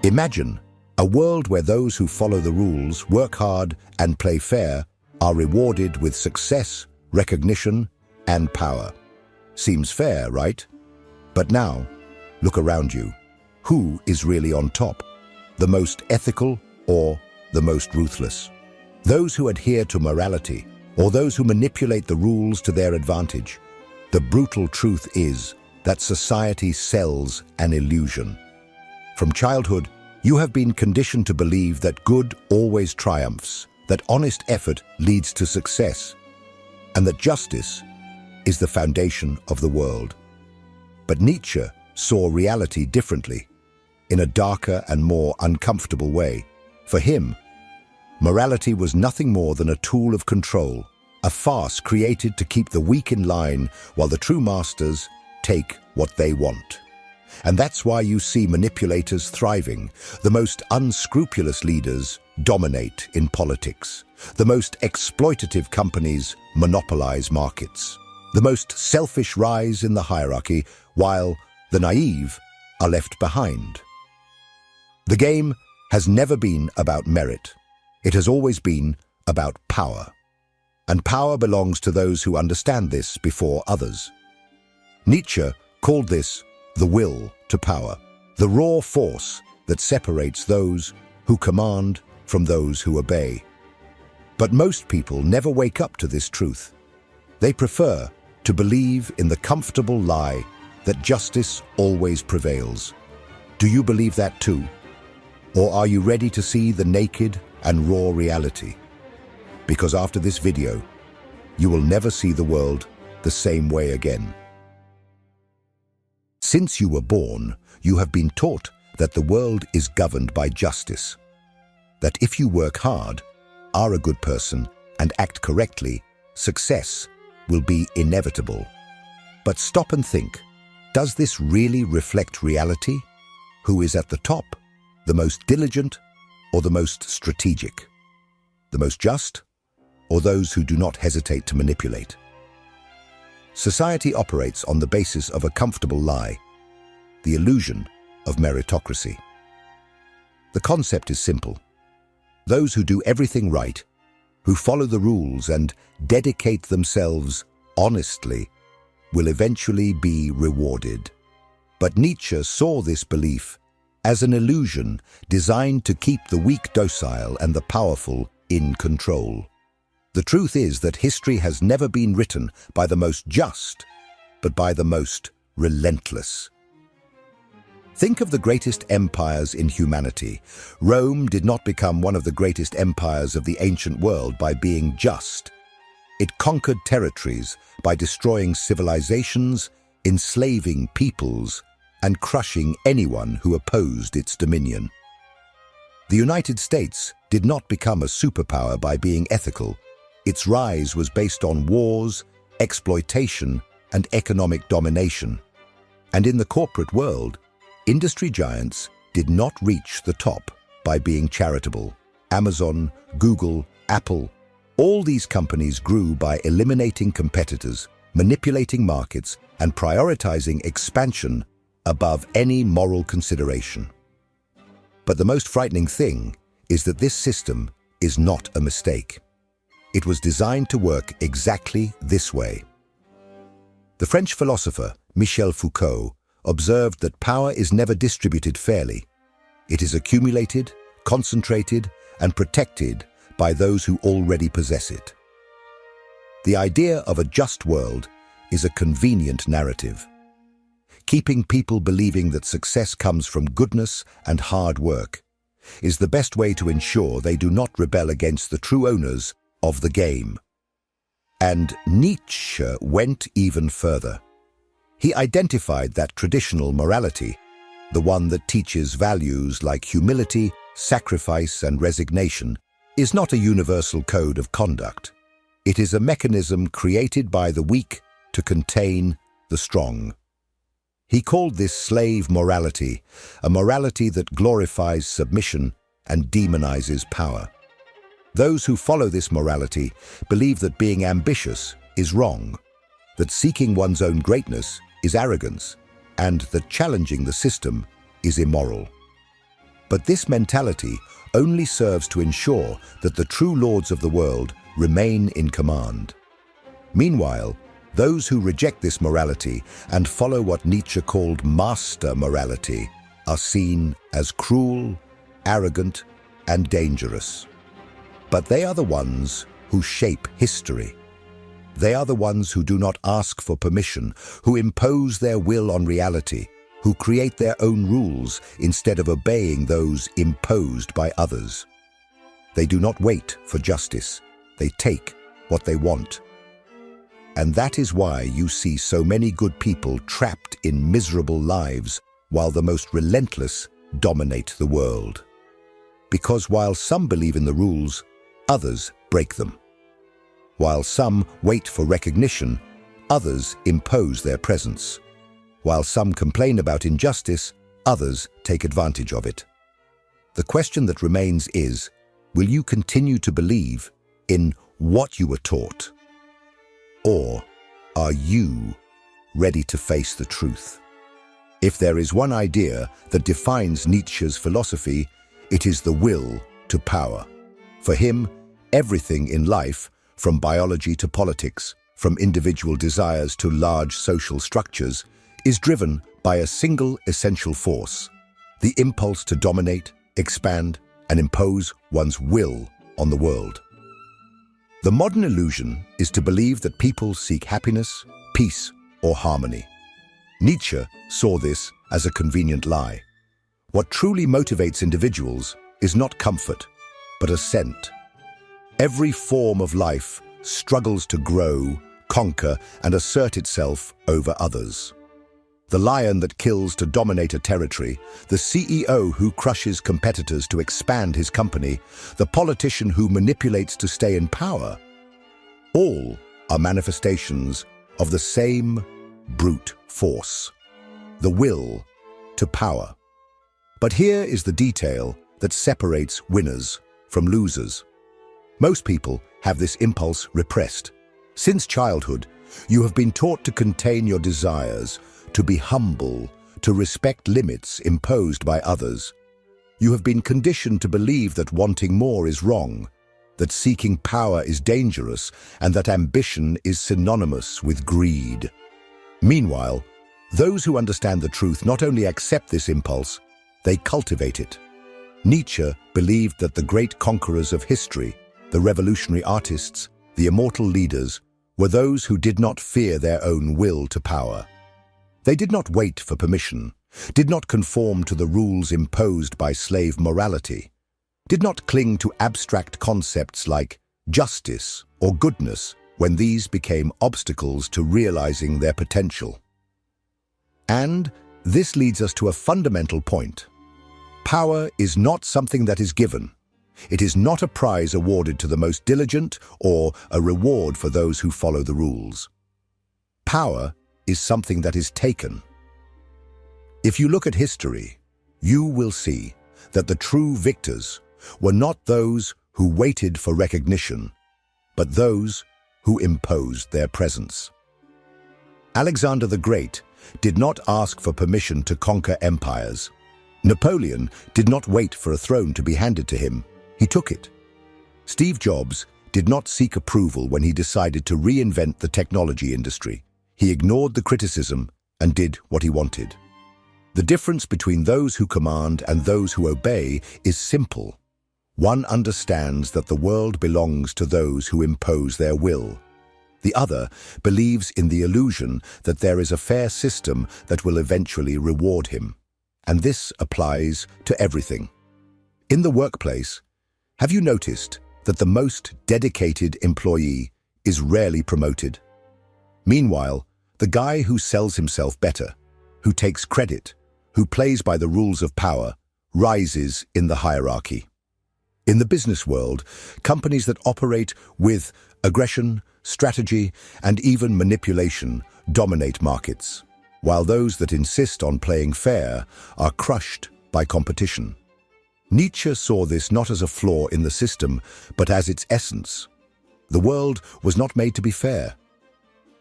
Imagine a world where those who follow the rules, work hard, and play fair are rewarded with success, recognition, and power. Seems fair, right? But now, look around you. Who is really on top? The most ethical or the most ruthless? Those who adhere to morality or those who manipulate the rules to their advantage? The brutal truth is that society sells an illusion. From childhood, you have been conditioned to believe that good always triumphs, that honest effort leads to success, and that justice is the foundation of the world. But Nietzsche saw reality differently, in a darker and more uncomfortable way. For him, morality was nothing more than a tool of control, a farce created to keep the weak in line while the true masters take what they want. And that's why you see manipulators thriving. The most unscrupulous leaders dominate in politics. The most exploitative companies monopolize markets. The most selfish rise in the hierarchy, while the naive are left behind. The game has never been about merit. It has always been about power. And power belongs to those who understand this before others. Nietzsche called this the will to power, the raw force that separates those who command from those who obey. But most people never wake up to this truth. They prefer to believe in the comfortable lie that justice always prevails. Do you believe that too? Or are you ready to see the naked and raw reality? Because after this video, you will never see the world the same way again. Since you were born, you have been taught that the world is governed by justice. That if you work hard, are a good person, and act correctly, success will be inevitable. But stop and think, does this really reflect reality? Who is at the top, the most diligent or the most strategic? The most just or those who do not hesitate to manipulate? Society operates on the basis of a comfortable lie, the illusion of meritocracy. The concept is simple. Those who do everything right, who follow the rules and dedicate themselves honestly, will eventually be rewarded. But Nietzsche saw this belief as an illusion designed to keep the weak docile and the powerful in control. The truth is that history has never been written by the most just, but by the most relentless. Think of the greatest empires in humanity. Rome did not become one of the greatest empires of the ancient world by being just. It conquered territories by destroying civilizations, enslaving peoples, and crushing anyone who opposed its dominion. The United States did not become a superpower by being ethical. Its rise was based on wars, exploitation, and economic domination. And in the corporate world, industry giants did not reach the top by being charitable. Amazon, Google, Apple, all these companies grew by eliminating competitors, manipulating markets, and prioritizing expansion above any moral consideration. But the most frightening thing is that this system is not a mistake. It was designed to work exactly this way. The French philosopher Michel Foucault observed that power is never distributed fairly. It is accumulated, concentrated, and protected by those who already possess it. The idea of a just world is a convenient narrative, keeping people believing that success comes from goodness and hard work is the best way to ensure they do not rebel against the true owners of the game. And Nietzsche went even further. He identified that traditional morality, the one that teaches values like humility, sacrifice, and resignation, is not a universal code of conduct. It is a mechanism created by the weak to contain the strong. He called this slave morality, a morality that glorifies submission and demonizes power. Those who follow this morality believe that being ambitious is wrong, that seeking one's own greatness is arrogance, and that challenging the system is immoral. But this mentality only serves to ensure that the true lords of the world remain in command. Meanwhile, those who reject this morality and follow what Nietzsche called master morality are seen as cruel, arrogant, and dangerous. But they are the ones who shape history. They are the ones who do not ask for permission, who impose their will on reality, who create their own rules instead of obeying those imposed by others. They do not wait for justice. They take what they want. And that is why you see so many good people trapped in miserable lives while the most relentless dominate the world. Because while some believe in the rules, others break them. While some wait for recognition, others impose their presence. While some complain about injustice, others take advantage of it. The question that remains is, will you continue to believe in what you were taught? Or are you ready to face the truth? If there is one idea that defines Nietzsche's philosophy, it is the will to power. For him, everything in life, from biology to politics, from individual desires to large social structures, is driven by a single essential force, the impulse to dominate, expand, and impose one's will on the world. The modern illusion is to believe that people seek happiness, peace, or harmony. Nietzsche saw this as a convenient lie. What truly motivates individuals is not comfort, but ascent. Every form of life struggles to grow, conquer, and assert itself over others. The lion that kills to dominate a territory, the CEO who crushes competitors to expand his company, the politician who manipulates to stay in power, all are manifestations of the same brute force, the will to power. But here is the detail that separates winners from losers. Most people have this impulse repressed. Since childhood, you have been taught to contain your desires, to be humble, to respect limits imposed by others. You have been conditioned to believe that wanting more is wrong, that seeking power is dangerous, and that ambition is synonymous with greed. Meanwhile, those who understand the truth not only accept this impulse, they cultivate it. Nietzsche believed that the great conquerors of history, the revolutionary artists, the immortal leaders, were those who did not fear their own will to power. They did not wait for permission, did not conform to the rules imposed by slave morality, did not cling to abstract concepts like justice or goodness when these became obstacles to realizing their potential. And this leads us to a fundamental point. Power is not something that is given. It is not a prize awarded to the most diligent or a reward for those who follow the rules. Power is something that is taken. If you look at history, you will see that the true victors were not those who waited for recognition, but those who imposed their presence. Alexander the Great did not ask for permission to conquer empires. Napoleon did not wait for a throne to be handed to him. He took it. Steve Jobs did not seek approval when he decided to reinvent the technology industry. He ignored the criticism and did what he wanted. The difference between those who command and those who obey is simple. One understands that the world belongs to those who impose their will. The other believes in the illusion that there is a fair system that will eventually reward him. And this applies to everything. In the workplace, have you noticed that the most dedicated employee is rarely promoted? Meanwhile, the guy who sells himself better, who takes credit, who plays by the rules of power, rises in the hierarchy. In the business world, companies that operate with aggression, strategy, and even manipulation dominate markets, while those that insist on playing fair are crushed by competition. Nietzsche saw this not as a flaw in the system, but as its essence. The world was not made to be fair.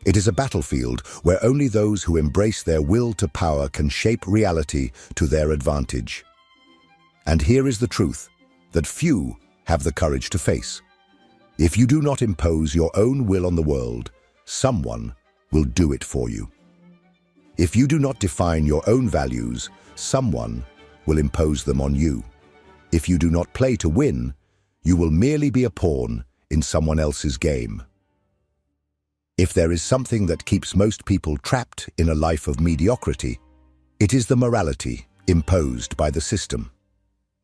It is a battlefield where only those who embrace their will to power can shape reality to their advantage. And here is the truth that few have the courage to face. If you do not impose your own will on the world, someone will do it for you. If you do not define your own values, someone will impose them on you. If you do not play to win, you will merely be a pawn in someone else's game. If there is something that keeps most people trapped in a life of mediocrity, it is the morality imposed by the system.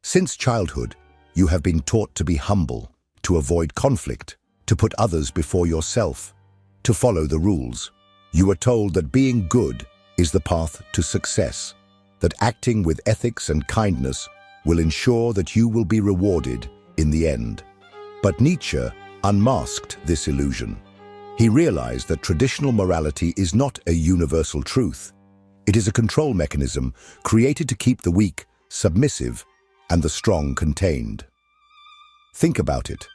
Since childhood, you have been taught to be humble, to avoid conflict, to put others before yourself, to follow the rules. You are told that being good is the path to success, that acting with ethics and kindness will ensure that you will be rewarded in the end. But Nietzsche unmasked this illusion. He realized that traditional morality is not a universal truth. It is a control mechanism created to keep the weak submissive and the strong contained. Think about it.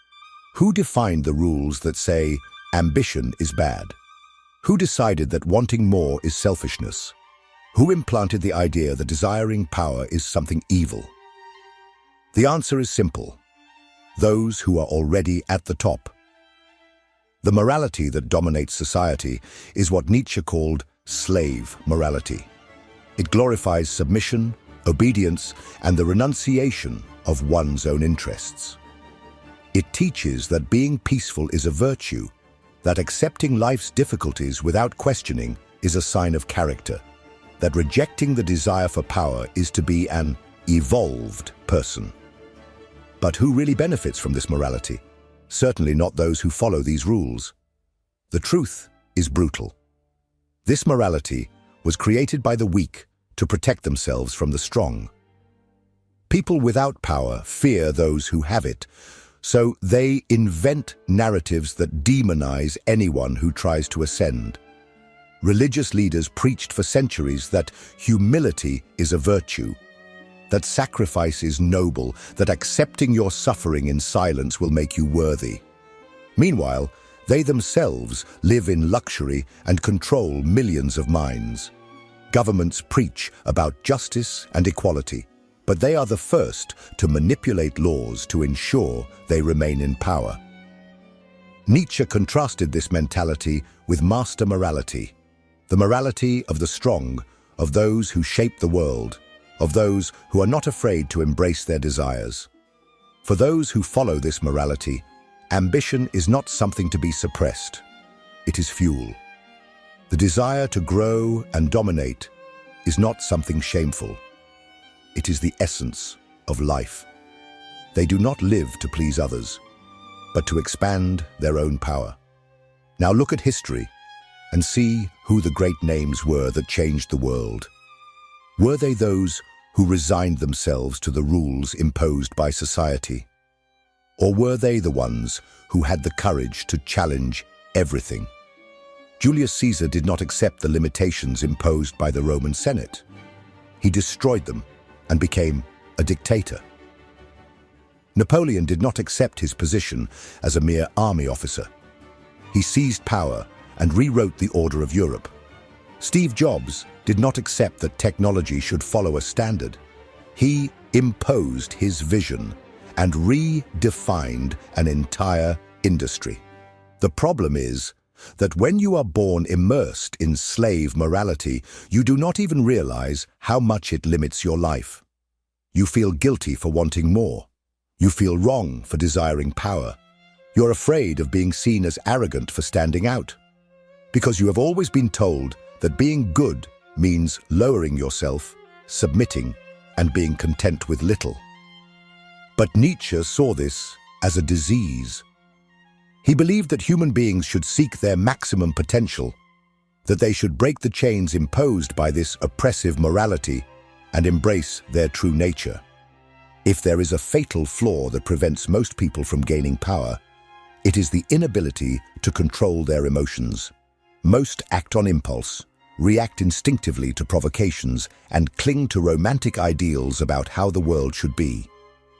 Who defined the rules that say ambition is bad? Who decided that wanting more is selfishness? Who implanted the idea that desiring power is something evil? The answer is simple. Those who are already at the top. The morality that dominates society is what Nietzsche called slave morality. It glorifies submission, obedience, and the renunciation of one's own interests. It teaches that being peaceful is a virtue, that accepting life's difficulties without questioning is a sign of character, that rejecting the desire for power is to be an evolved person. But who really benefits from this morality? Certainly not those who follow these rules. The truth is brutal. This morality was created by the weak to protect themselves from the strong. People without power fear those who have it, so they invent narratives that demonize anyone who tries to ascend. Religious leaders preached for centuries that humility is a virtue, that sacrifice is noble, that accepting your suffering in silence will make you worthy. Meanwhile, they themselves live in luxury and control millions of minds. Governments preach about justice and equality, but they are the first to manipulate laws to ensure they remain in power. Nietzsche contrasted this mentality with master morality, the morality of the strong, of those who shape the world, of those who are not afraid to embrace their desires. For those who follow this morality, ambition is not something to be suppressed. It is fuel. The desire to grow and dominate is not something shameful. It is the essence of life. They do not live to please others, but to expand their own power. Now look at history and see who the great names were that changed the world. Were they those who resigned themselves to the rules imposed by society? Or were they the ones who had the courage to challenge everything? Julius Caesar did not accept the limitations imposed by the Roman Senate. He destroyed them and became a dictator. Napoleon did not accept his position as a mere army officer. He seized power and rewrote the order of Europe. Steve Jobs did not accept that technology should follow a standard. He imposed his vision and redefined an entire industry. The problem is that when you are born immersed in slave morality, you do not even realize how much it limits your life. You feel guilty for wanting more. You feel wrong for desiring power. You're afraid of being seen as arrogant for standing out, because you have always been told that being good means lowering yourself, submitting, and being content with little. But Nietzsche saw this as a disease. He believed that human beings should seek their maximum potential, that they should break the chains imposed by this oppressive morality and embrace their true nature. If there is a fatal flaw that prevents most people from gaining power, it is the inability to control their emotions. Most act on impulse, react instinctively to provocations, and cling to romantic ideals about how the world should be.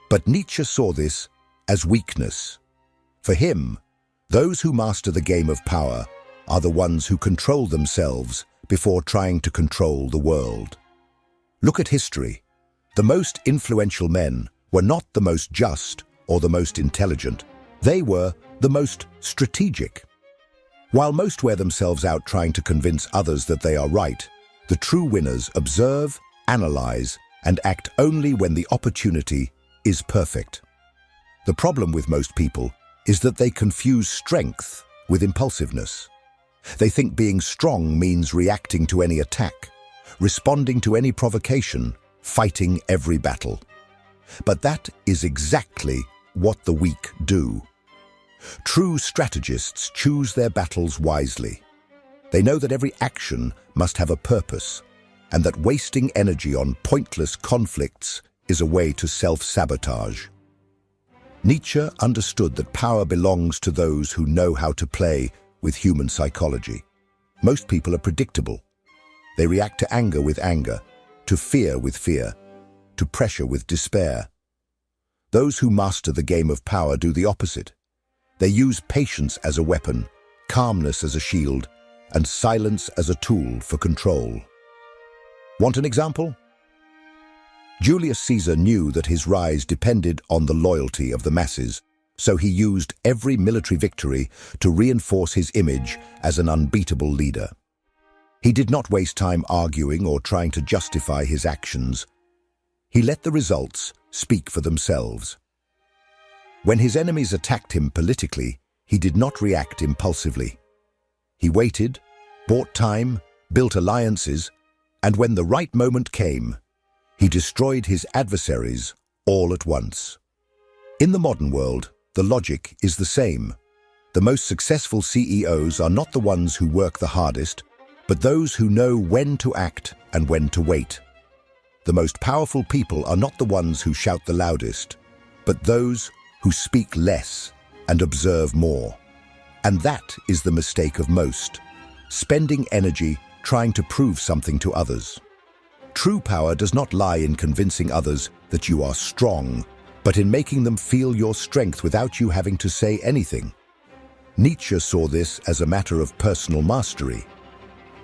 But Nietzsche saw this as weakness. For him, those who master the game of power are the ones who control themselves before trying to control the world. Look at history. The most influential men were not the most just or the most intelligent. They were the most strategic. While most wear themselves out trying to convince others that they are right, the true winners observe, analyze, and act only when the opportunity is perfect. The problem with most people is that they confuse strength with impulsiveness. They think being strong means reacting to any attack, responding to any provocation, fighting every battle. But that is exactly what the weak do. True strategists choose their battles wisely. They know that every action must have a purpose, and that wasting energy on pointless conflicts is a way to self-sabotage. Nietzsche understood that power belongs to those who know how to play with human psychology. Most people are predictable. They react to anger with anger, to fear with fear, to pressure with despair. Those who master the game of power do the opposite. They use patience as a weapon, calmness as a shield, and silence as a tool for control. Want an example? Julius Caesar knew that his rise depended on the loyalty of the masses, so he used every military victory to reinforce his image as an unbeatable leader. He did not waste time arguing or trying to justify his actions. He let the results speak for themselves. When his enemies attacked him politically, he did not react impulsively. He waited, bought time, built alliances, and when the right moment came, he destroyed his adversaries all at once. In the modern world, the logic is the same. The most successful CEOs are not the ones who work the hardest, but those who know when to act and when to wait. The most powerful people are not the ones who shout the loudest, but those who speak less and observe more. And that is the mistake of most, spending energy trying to prove something to others. True power does not lie in convincing others that you are strong, but in making them feel your strength without you having to say anything. Nietzsche saw this as a matter of personal mastery.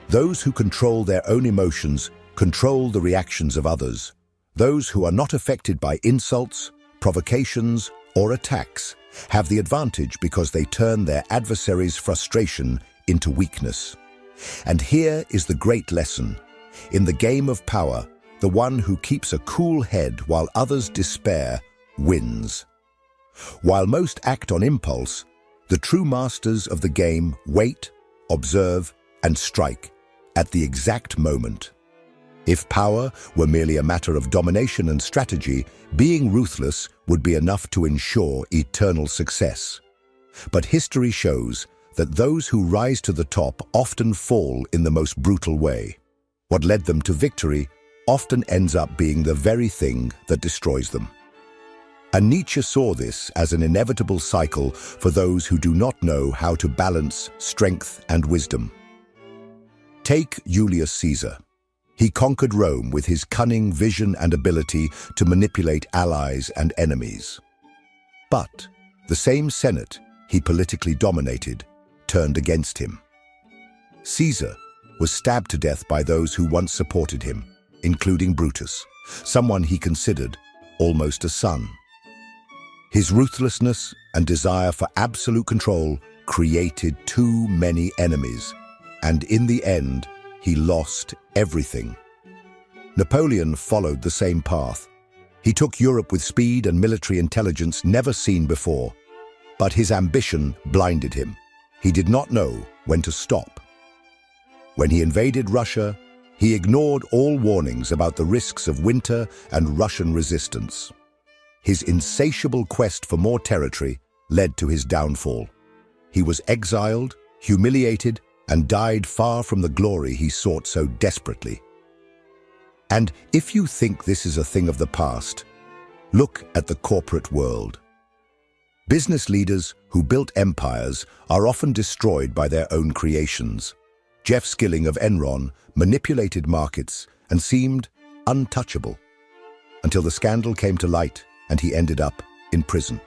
Those who control their own emotions control the reactions of others. Those who are not affected by insults, provocations, or attacks have the advantage because they turn their adversary's frustration into weakness. And here is the great lesson. In the game of power, the one who keeps a cool head while others despair wins. While most act on impulse, the true masters of the game wait, observe, and strike at the exact moment. If power were merely a matter of domination and strategy, being ruthless would be enough to ensure eternal success. But history shows that those who rise to the top often fall in the most brutal way. What led them to victory often ends up being the very thing that destroys them. And Nietzsche saw this as an inevitable cycle for those who do not know how to balance strength and wisdom. Take Julius Caesar. He conquered Rome with his cunning vision and ability to manipulate allies and enemies. But the same Senate he politically dominated turned against him. Caesar was stabbed to death by those who once supported him, including Brutus, someone he considered almost a son. His ruthlessness and desire for absolute control created too many enemies, and in the end, he lost everything. Napoleon followed the same path. He took Europe with speed and military intelligence never seen before, but his ambition blinded him. He did not know when to stop. When he invaded Russia, he ignored all warnings about the risks of winter and Russian resistance. His insatiable quest for more territory led to his downfall. He was exiled, humiliated, and died far from the glory he sought so desperately. And if you think this is a thing of the past, look at the corporate world. Business leaders who built empires are often destroyed by their own creations. Jeff Skilling of Enron manipulated markets and seemed untouchable until the scandal came to light and he ended up in prison.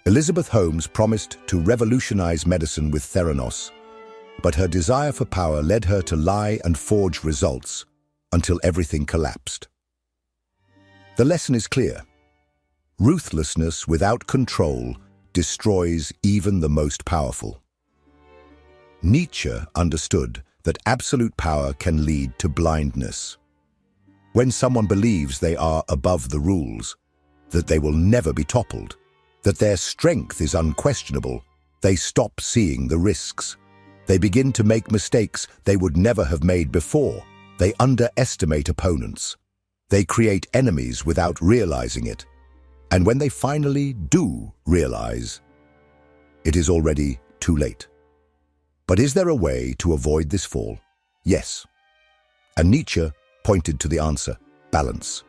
Elizabeth Holmes promised to revolutionize medicine with Theranos, but her desire for power led her to lie and forge results until everything collapsed. The lesson is clear. Ruthlessness without control destroys even the most powerful. Nietzsche understood that absolute power can lead to blindness. When someone believes they are above the rules, that they will never be toppled, that their strength is unquestionable, they stop seeing the risks. They begin to make mistakes they would never have made before. They underestimate opponents. They create enemies without realizing it. And when they finally do realize, it is already too late. But is there a way to avoid this fall? Yes. And Nietzsche pointed to the answer: balance.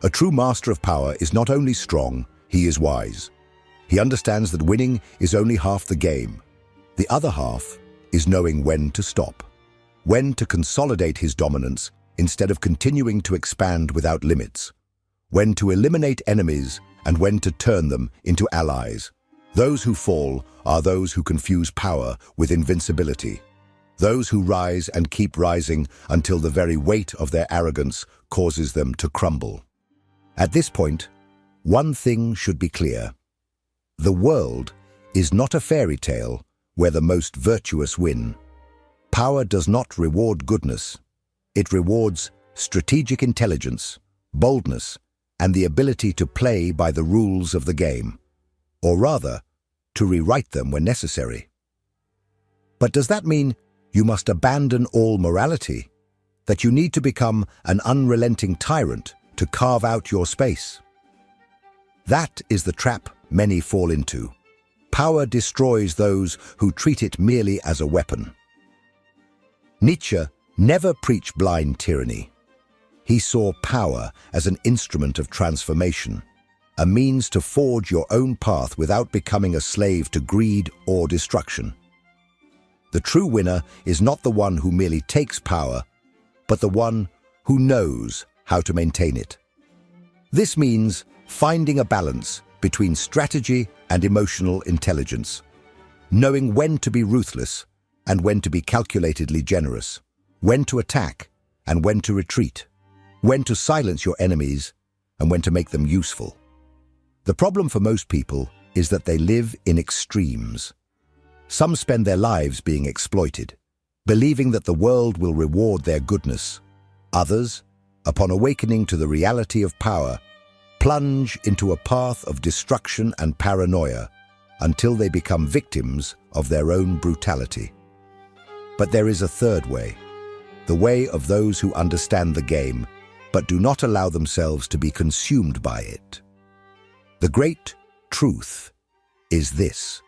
A true master of power is not only strong, he is wise. He understands that winning is only half the game. The other half is knowing when to stop, when to consolidate his dominance instead of continuing to expand without limits, when to eliminate enemies and when to turn them into allies. Those who fall are those who confuse power with invincibility, those who rise and keep rising until the very weight of their arrogance causes them to crumble. At this point, one thing should be clear. The world is not a fairy tale where the most virtuous win. Power does not reward goodness. It rewards strategic intelligence, boldness, and the ability to play by the rules of the game, or rather, to rewrite them when necessary. But does that mean you must abandon all morality? That you need to become an unrelenting tyrant to carve out your space? That is the trap many fall into. Power destroys those who treat it merely as a weapon. Nietzsche never preached blind tyranny. He saw power as an instrument of transformation, a means to forge your own path without becoming a slave to greed or destruction. The true winner is not the one who merely takes power, but the one who knows how to maintain it. This means finding a balance between strategy and emotional intelligence, knowing when to be ruthless and when to be calculatedly generous, when to attack and when to retreat, when to silence your enemies and when to make them useful. The problem for most people is that they live in extremes. Some spend their lives being exploited, believing that the world will reward their goodness. Others, upon awakening to the reality of power, plunge into a path of destruction and paranoia until they become victims of their own brutality. But there is a third way, the way of those who understand the game, but do not allow themselves to be consumed by it. The great truth is this: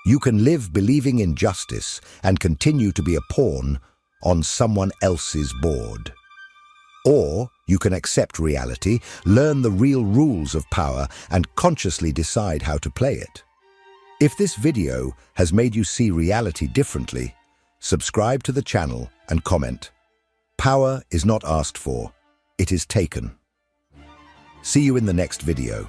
you can live believing in justice and continue to be a pawn on someone else's board. Or you can accept reality, learn the real rules of power, and consciously decide how to play it. If this video has made you see reality differently, subscribe to the channel and comment. Power is not asked for, it is taken. See you in the next video.